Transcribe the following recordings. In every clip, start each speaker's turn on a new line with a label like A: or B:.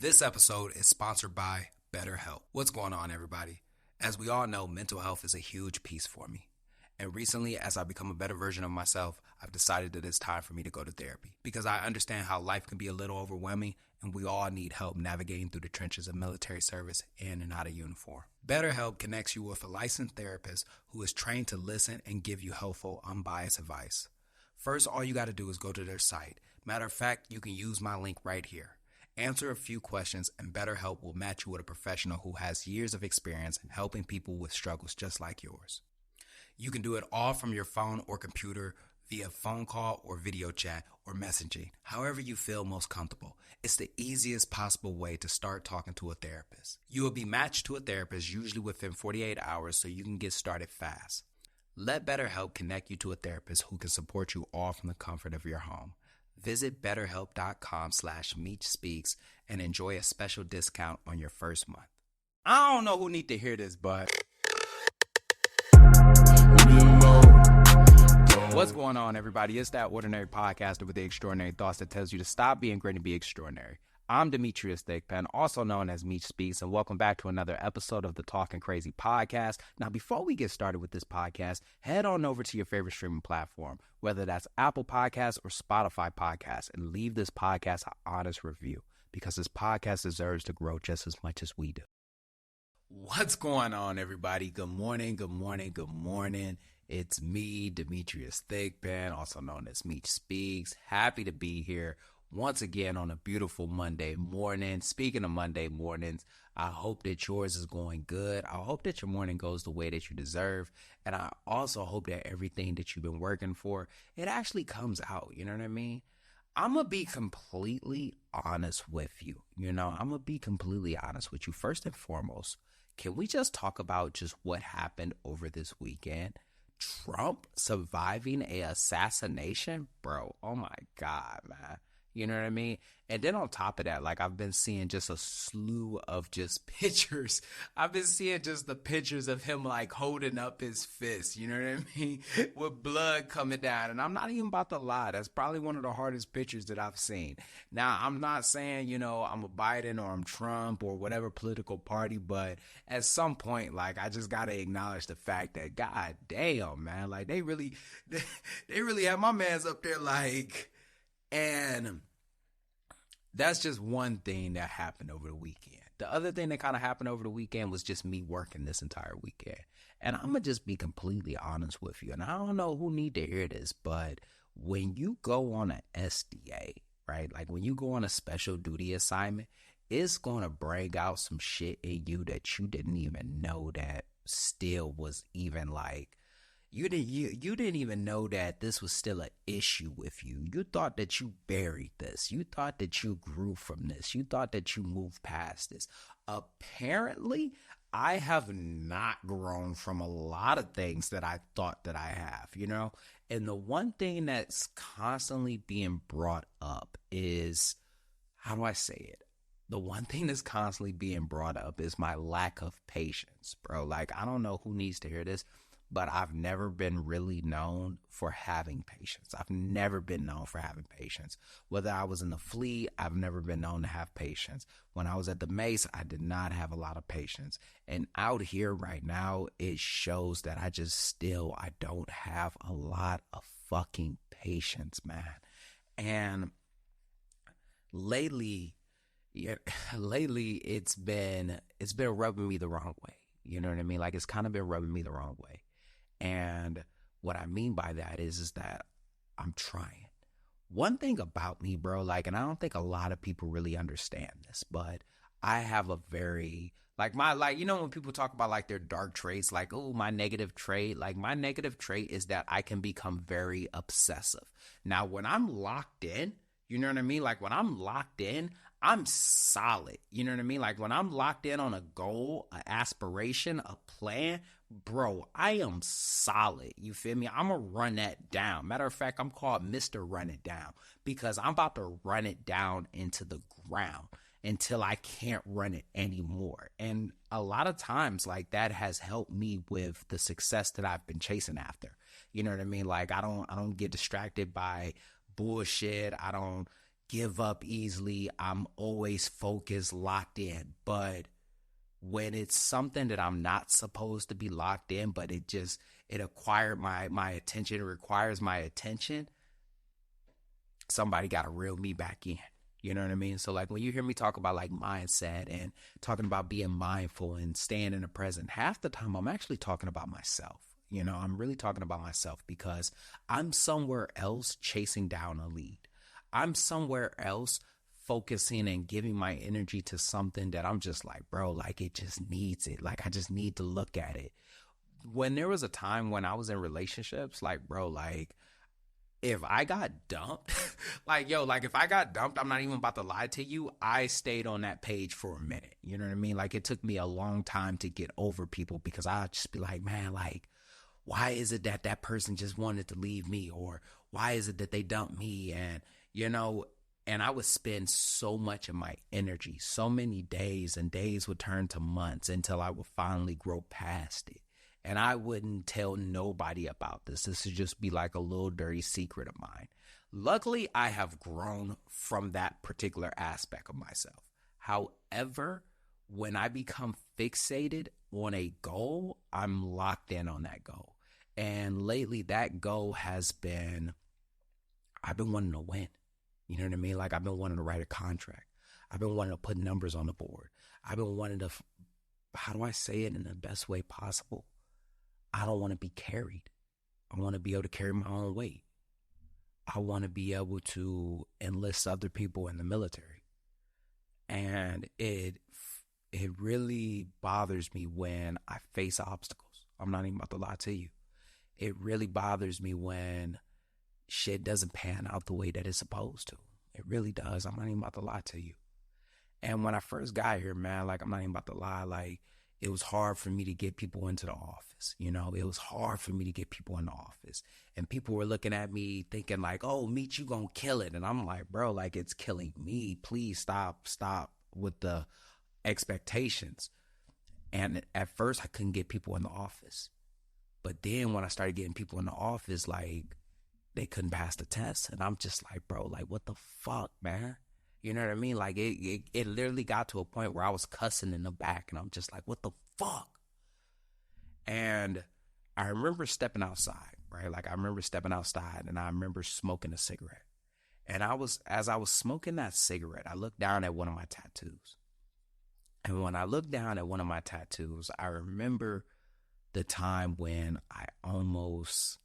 A: This episode is sponsored by BetterHelp. What's going on, everybody? As we all know, mental health is a huge piece for me. And recently, as I become a better version of myself, I've decided that it's time for me to go to therapy because I understand how life can be a little overwhelming and we all need help navigating through the trenches of military service in and out of uniform. BetterHelp connects you with a licensed therapist who is trained to listen and give you helpful, unbiased advice. First, all you got to do is go to their site. Matter of fact, you can use my link right here. Answer a few questions and BetterHelp will match you with a professional who has years of experience in helping people with struggles just like yours. You can do it all from your phone or computer via phone call or video chat or messaging, however you feel most comfortable. It's the easiest possible way to start talking to a therapist. You will be matched to a therapist usually within 48 hours so you can get started fast. Let BetterHelp connect you to a therapist who can support you all from the comfort of your home. Visit betterhelp.com/MeechSpeaks and enjoy a special discount on your first month. I don't know who need to hear this, but what's going on, everybody? It's that ordinary podcaster with the extraordinary thoughts that tells you to stop being great and be extraordinary. I'm Demetrius Thickpen, also known as Meech Speaks, and welcome back to another episode of the Talking Crazy podcast. Now, before we get started with this podcast, head on over to your favorite streaming platform, whether that's Apple Podcasts or Spotify Podcasts, and leave this podcast an honest review, because this podcast deserves to grow just as much as we do. What's going on, everybody? Good morning, good morning, good morning. It's me, Demetrius Thickpen, also known as Meech Speaks. Happy to be here once again on a beautiful Monday morning. Speaking of Monday mornings, I hope that yours is going good. I hope that your morning goes the way that you deserve. And I also hope that everything that you've been working for, it actually comes out. You know what I mean? I'm going to be completely honest with you. I'm going to be completely honest with you. First and foremost, can we just talk about just what happened over this weekend? Trump surviving a assassination? Bro, oh my God, man. You know what I mean? And then on top of that, I've been seeing just a slew of just pictures. I've been seeing just the pictures of him holding up his fist, you know what I mean? With blood coming down. And I'm not even about to lie. That's probably one of the hardest pictures that I've seen. Now, I'm not saying, I'm a Biden or I'm Trump or whatever political party, but at some point, I just got to acknowledge the fact that, God damn, man, they really have my mans up there and that's just one thing that happened over the weekend. The other thing that kind of happened over the weekend was just me working this entire weekend. And I'm going to just be completely honest with you. And I don't know who need to hear this, but when you go on an SDA, right? When you go on a special duty assignment, it's going to bring out some shit in you that you didn't even know that still was even you didn't even know that this was still an issue with you. You thought that you buried this. You thought that you grew from this. You thought that you moved past this. Apparently, I have not grown from a lot of things that I thought that I have, And the one thing that's constantly being brought up is, how do I say it? The one thing that's constantly being brought up is my lack of patience, bro. I don't know who needs to hear this, but I've never been really known for having patience. I've never been known for having patience. Whether I was in the fleet, I've never been known to have patience. When I was at the Mace, I did not have a lot of patience. And out here right now, it shows that I don't have a lot of fucking patience, man. And lately it's been rubbing me the wrong way. You know what I mean? It's kind of been rubbing me the wrong way. And what I mean by that is that I'm trying. One thing about me, bro, and I don't think a lot of people really understand this, but I have a very, when people talk about their dark traits, oh, my negative trait, my negative trait is that I can become very obsessive. Now, when I'm locked in, you know what I mean? When I'm locked in, I'm solid. You know what I mean? When I'm locked in on a goal, an aspiration, a plan, bro, I am solid. You feel me? I'm going to run that down. Matter of fact, I'm called Mr. Run It Down because I'm about to run it down into the ground until I can't run it anymore. And a lot of times that has helped me with the success that I've been chasing after. You know what I mean? I don't get distracted by bullshit. I don't give up easily. I'm always focused, locked in. But when it's something that I'm not supposed to be locked in, but it acquired my attention, it requires my attention, somebody got to reel me back in. You know what I mean? So like when you hear me talk about like mindset and talking about being mindful and staying in the present, half the time I'm actually talking about myself. You know, I'm really talking about myself because I'm somewhere else chasing down a lead. I'm somewhere else focusing and giving my energy to something that I'm just like, bro, like it just needs it. Like I just need to look at it. When there was a time when I was in relationships, like, bro, like if I got dumped, like, yo, like if I got dumped, I'm not even about to lie to you. I stayed on that page for a minute. You know what I mean? Like it took me a long time to get over people because I'd just be like, man, like, why is it that that person just wanted to leave me? Or why is it that they dumped me? And, you know, and I would spend so much of my energy, so many days, and days would turn to months until I would finally grow past it. And I wouldn't tell nobody about this. This would just be like a little dirty secret of mine. Luckily, I have grown from that particular aspect of myself. However, when I become fixated on a goal, I'm locked in on that goal. And lately, that goal has been, I've been wanting to win. You know what I mean? Like I've been wanting to write a contract. I've been wanting to put numbers on the board. I've been wanting to, how do I say it in the best way possible? I don't want to be carried. I want to be able to carry my own weight. I want to be able to enlist other people in the military. And it really bothers me when I face obstacles. I'm not even about to lie to you. It really bothers me when shit doesn't pan out the way that it's supposed to. It really does. I'm not even about to lie to you. And when I first got here, man, like I'm not even about to lie, like it was hard for me to get people into the office. You know, it was hard for me to get people in the office. And people were looking at me thinking like, oh, Meech, you gonna kill it. And I'm like, bro, like it's killing me. Please stop with the expectations. And at first I couldn't get people in the office. But then when I started getting people in the office, like they couldn't pass the test. And I'm just like, bro, like what the fuck, man? You know what I mean? Like it literally got to a point where I was cussing in the back and I'm just like, what the fuck? And I remember stepping outside, right? Like I remember stepping outside and I remember smoking a cigarette. And as I was smoking that cigarette, I looked down at one of my tattoos. And when I looked down at one of my tattoos, I remember the time when I almost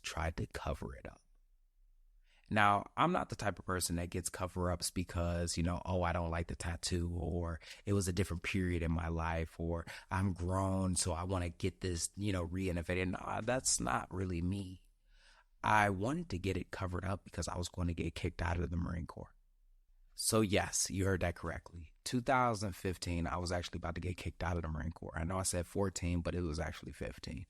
A: tried to cover it up. Now, I'm not the type of person that gets cover-ups because, you know, oh, I don't like the tattoo, or it was a different period in my life, or I'm grown, so I want to get this, you know, reinnovated. No, that's not really me. I wanted to get it covered up because I was going to get kicked out of the Marine Corps. So yes, you heard that correctly. 2015, I was actually about to get kicked out of the Marine Corps. I know I said 14, but it was actually 15.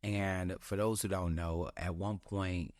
A: And for those who don't know, at one point,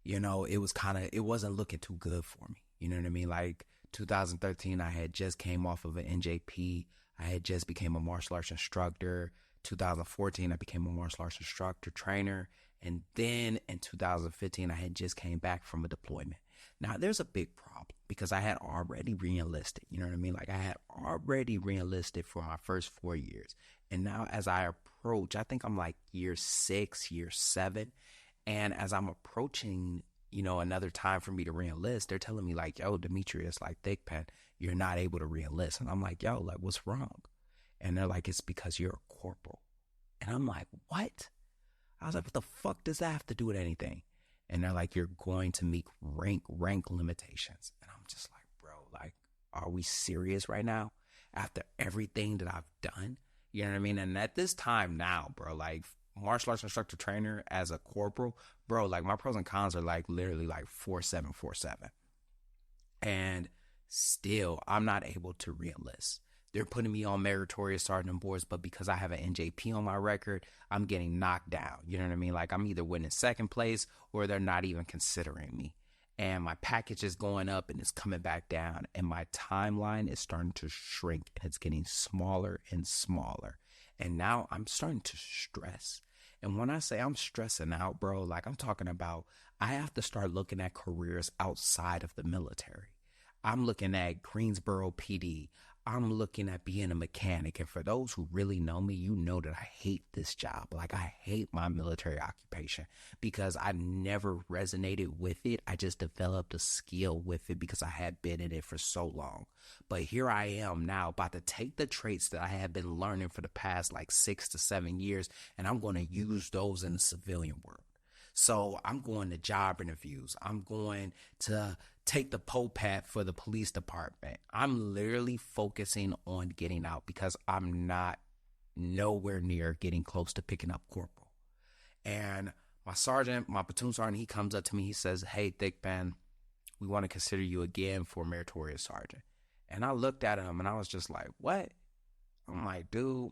A: you know, it wasn't looking too good for me. You know what I mean? Like 2013, I had just came off of an NJP. I had just became a martial arts instructor. 2014, I became a martial arts instructor trainer. And then in 2015, I had just came back from a deployment. Now, there's a big problem because I had already re-enlisted. You know what I mean? Like I had already re-enlisted for my first 4 years. And now as I approach, I think I'm like year 6, year 7. And as I'm approaching, you know, another time for me to re-enlist, they're telling me like, yo, Demetrius, like thick pen, you're not able to re-enlist. And I'm like, yo, like what's wrong? And they're like, it's because you're a corporal. And I'm like, what? I was like, what the fuck does that have to do with anything? And they're like, you're going to meet rank limitations. And I'm just like, bro, like, are we serious right now? After everything that I've done? You know what I mean? And at this time now, bro, like martial arts instructor trainer as a corporal, bro, like my pros and cons are like literally like 4747. And still, I'm not able to re-enlist. They're putting me on meritorious sergeant boards, but because I have an NJP on my record, I'm getting knocked down. You know what I mean? Like I'm either winning second place or they're not even considering me. And my package is going up and it's coming back down. And my timeline is starting to shrink and it's getting smaller and smaller. And now I'm starting to stress. And when I say I'm stressing out, bro, like I'm talking about I have to start looking at careers outside of the military. I'm looking at Greensboro PD. I'm looking at being a mechanic. And for those who really know me, you know that I hate this job. Like, I hate my military occupation because I never resonated with it. I just developed a skill with it because I had been in it for so long. But here I am now about to take the traits that I have been learning for the past like 6 to 7 years, and I'm going to use those in the civilian world. So I'm going to job interviews. I'm going to take the POPAT for the police department. I'm literally focusing on getting out because I'm not nowhere near getting close to picking up corporal. And my sergeant, my platoon sergeant, he comes up to me. He says, "Hey, Thickpan, we want to consider you again for meritorious sergeant." And I looked at him and I was just like, "What?" I'm like, "Dude,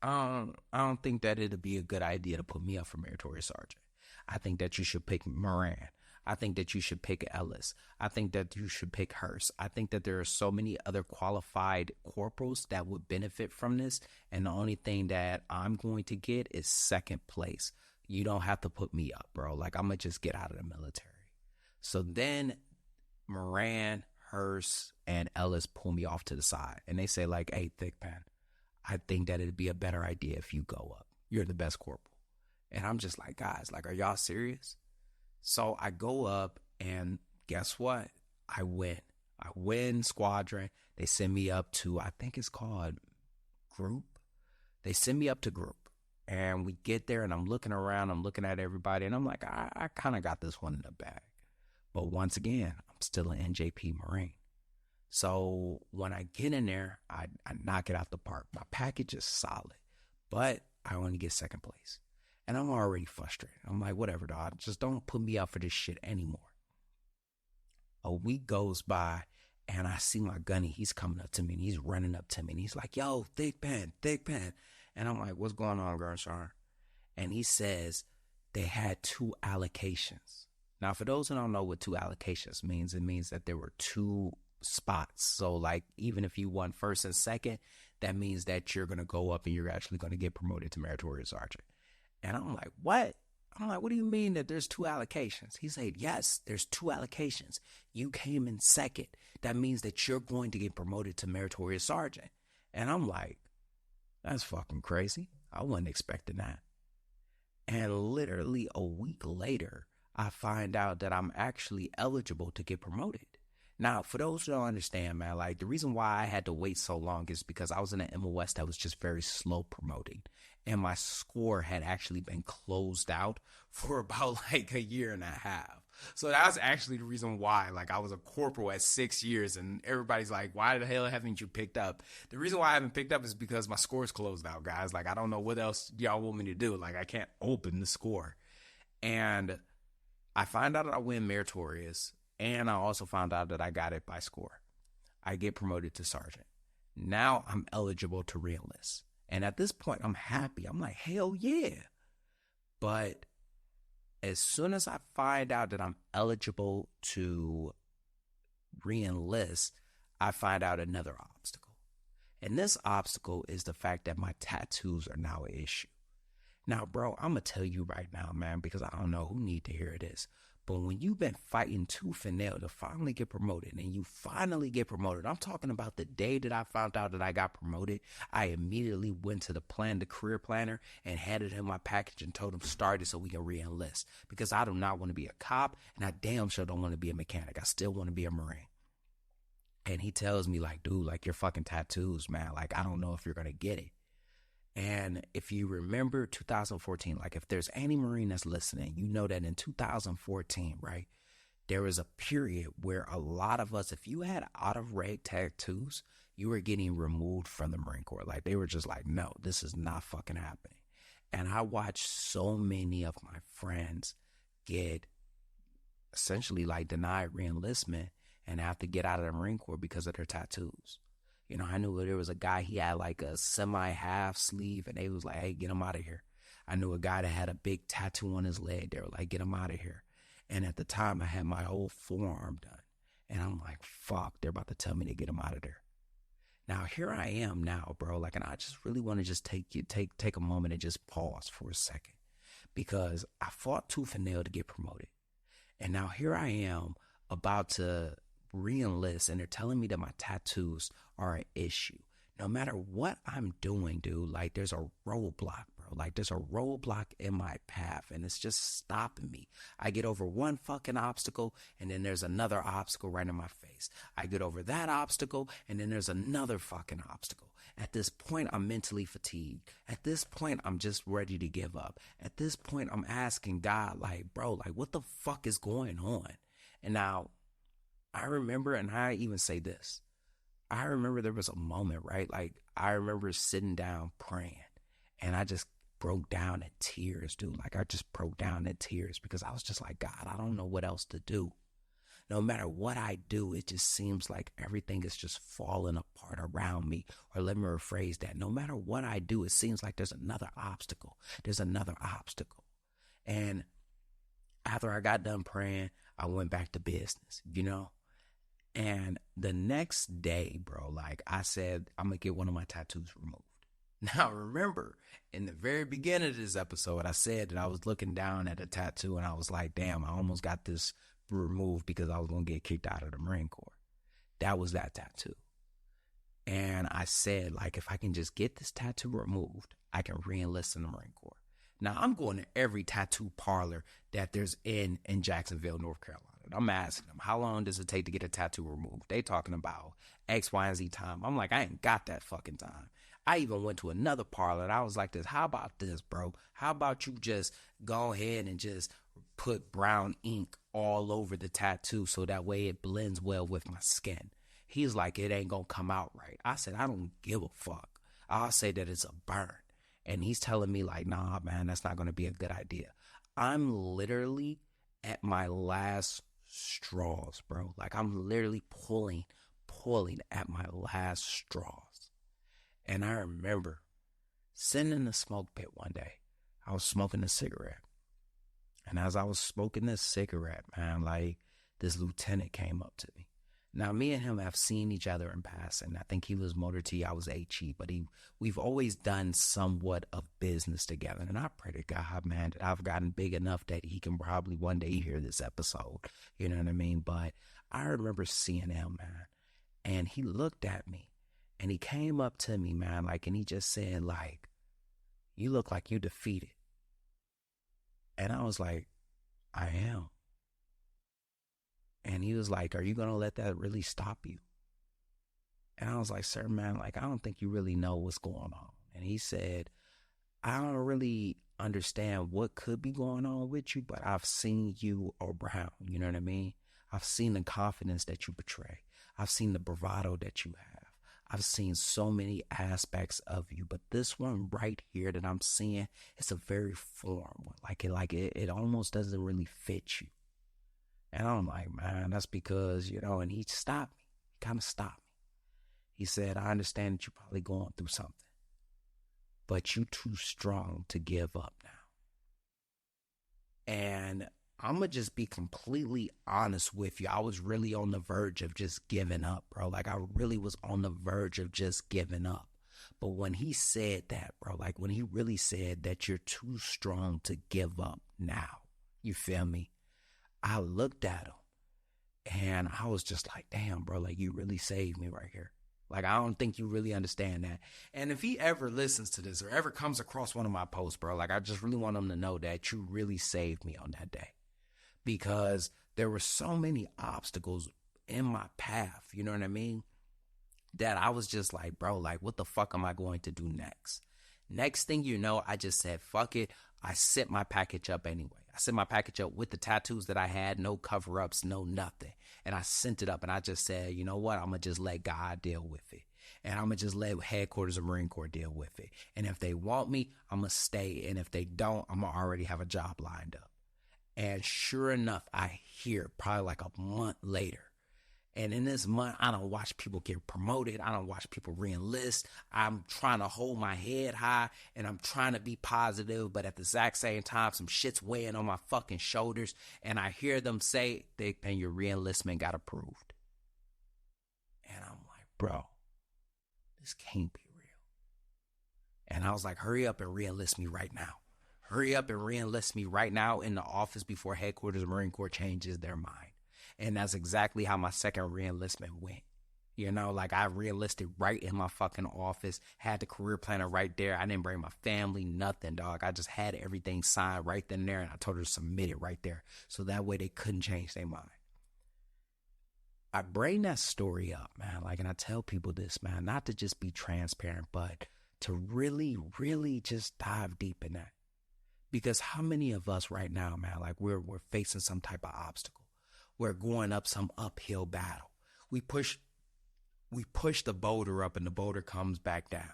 A: I don't think that it'd be a good idea to put me up for meritorious sergeant. I think that you should pick Moran. I think that you should pick Ellis. I think that you should pick Hurst. I think that there are so many other qualified corporals that would benefit from this. And the only thing that I'm going to get is second place. You don't have to put me up, bro. Like, I'm going to just get out of the military." So then Moran, Hurst, and Ellis pull me off to the side. And they say, like, "Hey, Thickpan, I think that it'd be a better idea if you go up. You're the best corporal." And I'm just like, "Guys, like, are y'all serious?" So I go up, and guess what? I win. I win squadron. They send me up to, I think it's called group. They send me up to group. And we get there, and I'm looking around. I'm looking at everybody, and I'm like, I kind of got this one in the bag. But once again, I'm still an NJP Marine. So when I get in there, I knock it out the park. My package is solid, but I only get second place. And I'm already frustrated. I'm like, whatever, dog. Just don't put me out for this shit anymore. A week goes by, and I see my gunny. He's coming up to me, and he's running up to me. And he's like, "Yo, Thickpan, Thickpan." And I'm like, "What's going on, Gershon?" And he says they had 2 allocations. Now, for those who don't know what 2 allocations means, it means that there were 2 spots. So, like, even if you won first and second, that means that you're going to go up and you're actually going to get promoted to meritorious sergeant. And I'm like, "What?" I'm like, "What do you mean that there's 2 allocations?" He said, "Yes, there's 2 allocations. You came in second. That means that you're going to get promoted to meritorious sergeant." And I'm like, that's fucking crazy. I wasn't expecting that. And literally a week later, I find out that I'm actually eligible to get promoted. Now, for those who don't understand, man, like, the reason why I had to wait so long is because I was in an MOS that was just very slow promoting. And my score had actually been closed out for about like a year and a half. So that's actually the reason why, like, I was a corporal at 6 years, and everybody's like, "Why the hell haven't you picked up?" The reason why I haven't picked up is because my score's closed out, guys. Like, I don't know what else y'all want me to do. Like, I can't open the score. And I find out that I win meritorious, and I also found out that I got it by score. I get promoted to sergeant. Now I'm eligible to re-enlist. And at this point, I'm happy. I'm like, hell yeah. But as soon as I find out that I'm eligible to re-enlist, I find out another obstacle. And this obstacle is the fact that my tattoos are now an issue. Now, bro, I'm going to tell you right now, man, because I don't know who need to hear this. But when you've been fighting tooth and nail to finally get promoted, and you finally get promoted, I'm talking about the day that I found out that I got promoted, I immediately went to the career planner, and handed him my package and told him start it so we can re-enlist. Because I do not want to be a cop, and I damn sure don't want to be a mechanic. I still want to be a Marine. And he tells me, like, "Dude, like, your fucking tattoos, man, like, I don't know if you're going to get it." And if you remember 2014, like, if there's any Marine that's listening, you know that in 2014, right, there was a period where a lot of us, if you had out of red tattoos, you were getting removed from the Marine Corps. Like, they were just like, "No, this is not fucking happening." And I watched so many of my friends get essentially like denied reenlistment and have to get out of the Marine Corps because of their tattoos. You know, I knew there was a guy, he had like a semi-half sleeve, and they was like, "Hey, get him out of here." I knew a guy that had a big tattoo on his leg. They were like, "Get him out of here." And at the time, I had my whole forearm done. And I'm like, fuck, they're about to tell me to get him out of there. Now here I am now, bro. Like, and I just really want to just take a moment and just pause for a second, because I fought tooth and nail to get promoted. And now here I am about to re-enlist, and they're telling me that my tattoos are an issue. No matter what I'm doing, dude, like there's a roadblock, bro. Like there's a roadblock in my path, and it's just stopping me. I get over one fucking obstacle, and then there's another obstacle right in my face. I get over that obstacle, and then there's another fucking obstacle. At this point, I'm mentally fatigued. At this point, I'm just ready to give up. At this point, I'm asking God, like, bro, like, what the fuck is going on? And now, I remember, and I even say this, I remember there was a moment, right? Like, I remember sitting down praying, and I just broke down in tears, dude. Like, I just broke down in tears because I was just like, God, I don't know what else to do. No matter what I do, it just seems like everything is just falling apart around me. Or let me rephrase that. No matter what I do, it seems like there's another obstacle. There's another obstacle. And after I got done praying, I went back to business, you know? And the next day, bro, like I said, I'm going to get one of my tattoos removed. Now, remember, in the very beginning of this episode, I said that I was looking down at a tattoo and I was like, damn, I almost got this removed because I was going to get kicked out of the Marine Corps. That was that tattoo. And I said, like, if I can just get this tattoo removed, I can re-enlist in the Marine Corps. Now, I'm going to every tattoo parlor that there's in Jacksonville, North Carolina. I'm asking them, how long does it take to get a tattoo removed? They talking about X, Y, and Z time. I'm like, I ain't got that fucking time. I even went to another parlor and I was like this, how about this, bro? How about you just go ahead and just put brown ink all over the tattoo so that way it blends well with my skin? He's like, it ain't gonna come out right. I said, I don't give a fuck. I'll say that it's a burn. And he's telling me like, nah, man, that's not gonna be a good idea. I'm literally at my last straws, bro. Like I'm literally pulling at my last straws. And I remember sitting in the smoke pit one day. I was smoking a cigarette. And as I was smoking this cigarette, man, like this lieutenant came up to me. Now, me and him have seen each other in passing. I think he was Motor T, I was HE, but we've always done somewhat of business together. And I pray to God, man, that I've gotten big enough that he can probably one day hear this episode. You know what I mean? But I remember seeing him, man, and he looked at me and he came up to me, man, like, and he just said, like, you look like you defeated. And I was like, I am. And he was like, are you going to let that really stop you? And I was like, sir, man, like, I don't think you really know what's going on. And he said, I don't really understand what could be going on with you, but I've seen you around. You know what I mean? I've seen the confidence that you portray. I've seen the bravado that you have. I've seen so many aspects of you, but this one right here that I'm seeing, it's a very foreign one. It almost doesn't really fit you. And I'm like, man, that's because, you know, and he stopped me. He kind of stopped me. He said, I understand that you're probably going through something, but you're too strong to give up now. And I'm going to just be completely honest with you. I was really on the verge of just giving up, bro. Like, I really was on the verge of just giving up. But when he said that, bro, like when he really said that you're too strong to give up now, you feel me? I looked at him and I was just like, damn, bro, like you really saved me right here. Like, I don't think you really understand that. And if he ever listens to this or ever comes across one of my posts, bro, like I just really want him to know that you really saved me on that day. Because there were so many obstacles in my path, you know what I mean? That I was just like, bro, like what the fuck am I going to do next? Next thing you know, I just said, fuck it. I sent my package up anyway. I sent my package up with the tattoos that I had, no cover-ups, no nothing. And I sent it up and I just said, you know what? I'm going to just let God deal with it. And I'm going to just let headquarters of Marine Corps deal with it. And if they want me, I'm going to stay. And if they don't, I'm going to already have a job lined up. And sure enough, I hear probably like a month later. And in this month, I don't watch people get promoted. I don't watch people re-enlist. I'm trying to hold my head high and I'm trying to be positive. But at the exact same time, some shit's weighing on my fucking shoulders. And I hear them say, and your re-enlistment got approved. And I'm like, bro, this can't be real. And I was like, hurry up and re-enlist me right now. Hurry up and re-enlist me right now in the office before headquarters Marine Corps changes their mind. And that's exactly how my second re-enlistment went. You know, like I re-enlisted right in my fucking office, had the career planner right there. I didn't bring my family, nothing, dog. I just had everything signed right then and there, and I told her to submit it right there. So that way they couldn't change their mind. I bring that story up, man, like, and I tell people this, man, not to just be transparent, but to really, really just dive deep in that. Because how many of us right now, man, like we're facing some type of obstacle. We're going up some uphill battle. We push the boulder up and the boulder comes back down.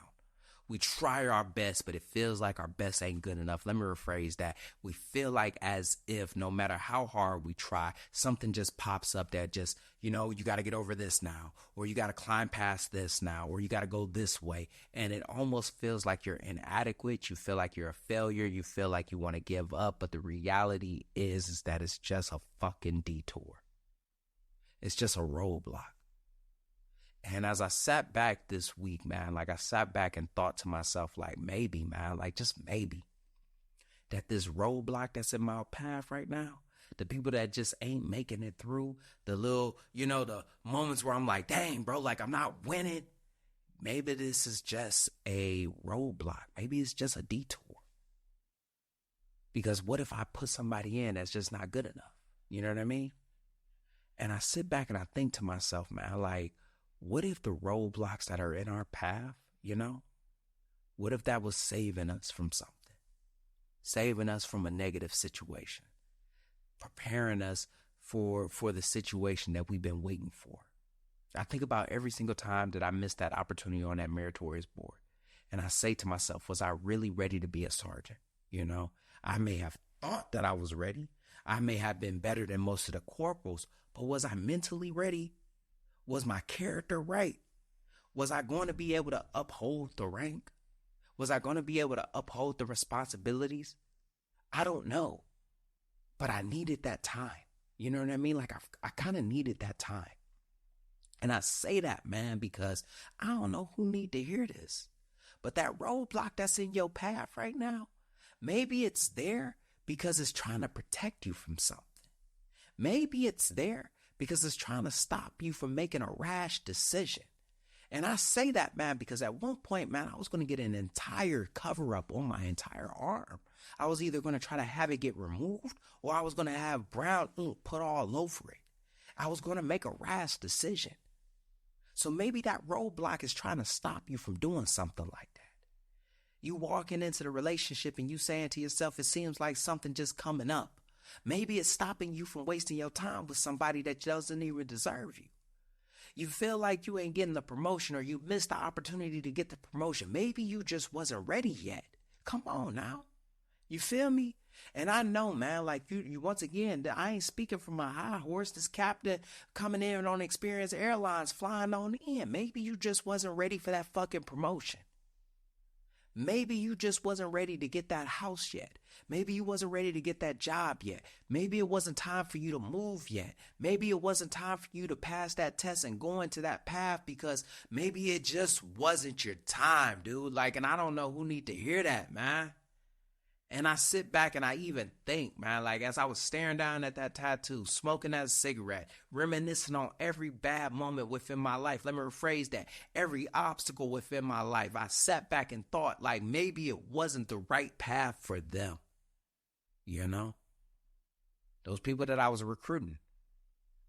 A: We try our best, but it feels like our best ain't good enough. Let me rephrase that. We feel like as if no matter how hard we try, something just pops up that just, you know, you got to get over this now, or you got to climb past this now, or you got to go this way. And it almost feels like you're inadequate. You feel like you're a failure. You feel like you want to give up. But the reality is that it's just a fucking detour. It's just a roadblock. And as I sat back this week, man, like I sat back and thought to myself, like maybe, man, like just maybe that this roadblock that's in my path right now, the people that just ain't making it through, the little, you know, the moments where I'm like, dang, bro, like I'm not winning. Maybe this is just a roadblock. Maybe it's just a detour. Because what if I put somebody in that's just not good enough? You know what I mean? And I sit back and I think to myself, man, like, what if the roadblocks that are in our path, you know, what if that was saving us from something? Saving us from a negative situation, preparing us for the situation that we've been waiting for. I think about every single time that I missed that opportunity on that meritorious board. And I say to myself, was I really ready to be a sergeant? You know, I may have thought that I was ready. I may have been better than most of the corporals, but was I mentally ready? Was my character right? Was I going to be able to uphold the rank? Was I going to be able to uphold the responsibilities? I don't know. But I needed that time. You know what I mean? Like I kind of needed that time. And I say that, man, because I don't know who need to hear this. But that roadblock that's in your path right now, maybe it's there because it's trying to protect you from something. Maybe it's there because it's trying to stop you from making a rash decision. And I say that, man, because at one point, man, I was going to get an entire cover up on my entire arm. I was either going to try to have it get removed or I was going to have brown ink put all over it. I was going to make a rash decision. So maybe that roadblock is trying to stop you from doing something like that. You walking into the relationship and you saying to yourself, it seems like something just coming up. Maybe it's stopping you from wasting your time with somebody that doesn't even deserve you. You feel like you ain't getting the promotion or you missed the opportunity to get the promotion. Maybe you just wasn't ready yet. Come on now. You feel me? And I know, man, like you once again, I ain't speaking from my high horse. This captain coming in on Experience Airlines flying on in. Maybe you just wasn't ready for that fucking promotion. Maybe you just wasn't ready to get that house yet. Maybe you wasn't ready to get that job yet. Maybe it wasn't time for you to move yet. Maybe it wasn't time for you to pass that test and go into that path because maybe it just wasn't your time, dude. Like, and I don't know who need to hear that, man. And I sit back and I even think, man, like as I was staring down at that tattoo, smoking that cigarette, reminiscing on every bad moment within my life. Let me rephrase that. Every obstacle within my life. I sat back and thought like maybe it wasn't the right path for them. You know? Those people that I was recruiting.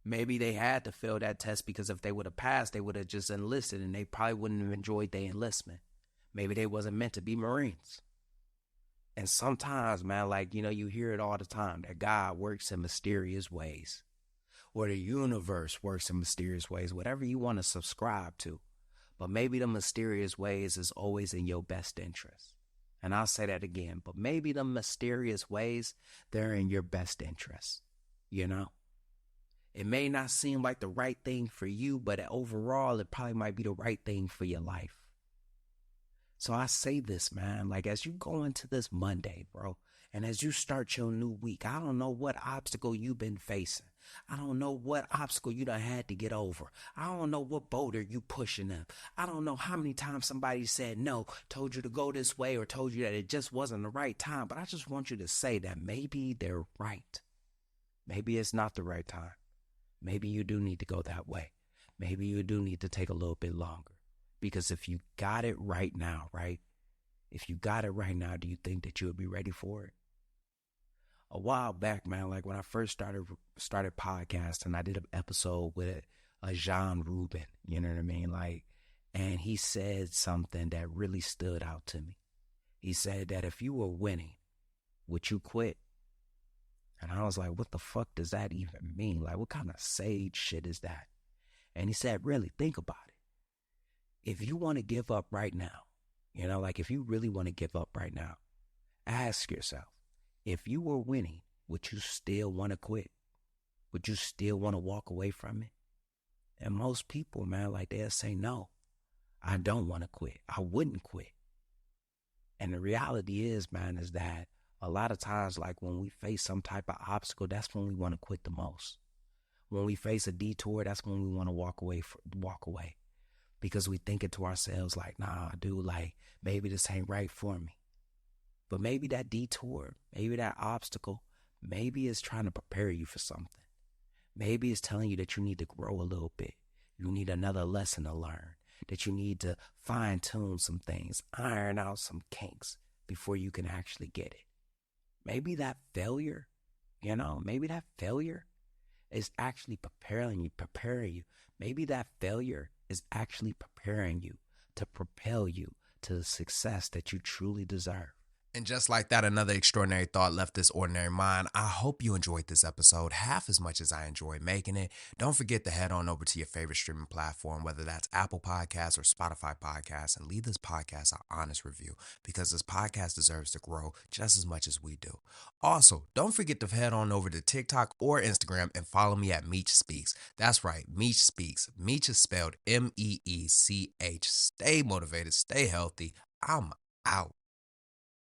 A: Maybe they had to fail that test because if they would have passed, they would have just enlisted and they probably wouldn't have enjoyed their enlistment. Maybe they wasn't meant to be Marines. And sometimes, man, like, you know, you hear it all the time that God works in mysterious ways or the universe works in mysterious ways, whatever you want to subscribe to. But maybe the mysterious ways is always in your best interest. And I'll say that again, but maybe the mysterious ways, they're in your best interest, you know? It may not seem like the right thing for you, but overall, it probably might be the right thing for your life. So I say this, man, like as you go into this Monday, bro, And as you start your new week, I don't know what obstacle you've been facing. I don't know what obstacle you done had to get over. I don't know what boulder you pushing up. I don't know how many times somebody said no, told you to go this way, or told you that it just wasn't the right time. But I just want you to say that maybe they're right. Maybe it's not the right time. Maybe you do need to go that way. Maybe you do need to take a little bit longer. Because if you got it right now, right? If you got it right now, do you think that you would be ready for it? A while back, man, like when I first started podcasting, I did an episode with a Jean Rubin, you know what I mean? Like, and he said something that really stood out to me. He said that if you were winning, would you quit? And I was like, what the fuck does that even mean? Like, what kind of sage shit is that? And he said, really, think about it. If you want to give up right now, you know, like if you really want to give up right now, ask yourself, if you were winning, would you still want to quit? Would you still want to walk away from it? And most people, man, like they'll say, no, I don't want to quit. I wouldn't quit. And the reality is, man, is that a lot of times, like when we face some type of obstacle, that's when we want to quit the most. When we face a detour, that's when we want to walk away. Because we think it to ourselves like, nah, dude, like maybe this ain't right for me. But maybe that detour, maybe that obstacle, maybe it's trying to prepare you for something. Maybe it's telling you that you need to grow a little bit. You need another lesson to learn, that you need to fine tune some things, iron out some kinks before you can actually get it. Maybe that failure, maybe that failure is actually preparing you. Maybe that failure is actually preparing you to propel you to the success that you truly deserve.
B: And just like that, another extraordinary thought left this ordinary mind. I hope you enjoyed this episode half as much as I enjoyed making it. Don't forget to head on over to your favorite streaming platform, whether that's Apple Podcasts or Spotify Podcasts, and leave this podcast an honest review, because this podcast deserves to grow just as much as we do. Also, don't forget to head on over to TikTok or Instagram and follow me at Meech Speaks. That's right, Meech Speaks. Meech is spelled Meech. Stay motivated, stay healthy. I'm out.